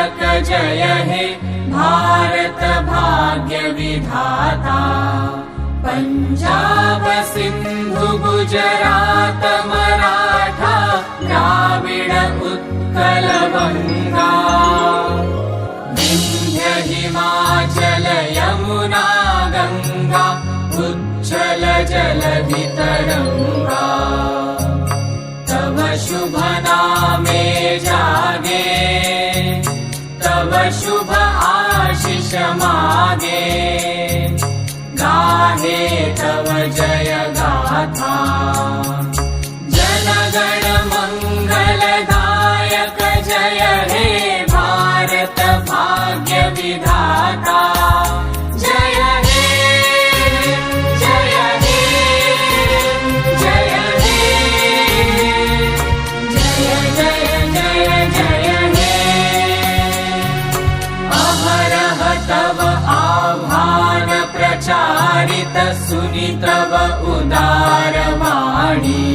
तिलक जय हे भारत भाग्य विधाता। पंजाब सिंधु गुजरात मराठा द्राविड उत्कल बंगा। विंध्य हिमाचल यमुना गंगा उच्चल जलधि तरंगा। तव शुभ नामे जागे तव शुभ आशीष मागे। गाहे तव जय गाथा जनगण मंगलदायक जय हे भारत भाग्य विधाता। जय हे जय हे जय हे जय जय जय जय हे। अहरह तव आह्वान प्रचारित सुनि तव उदार वाणी।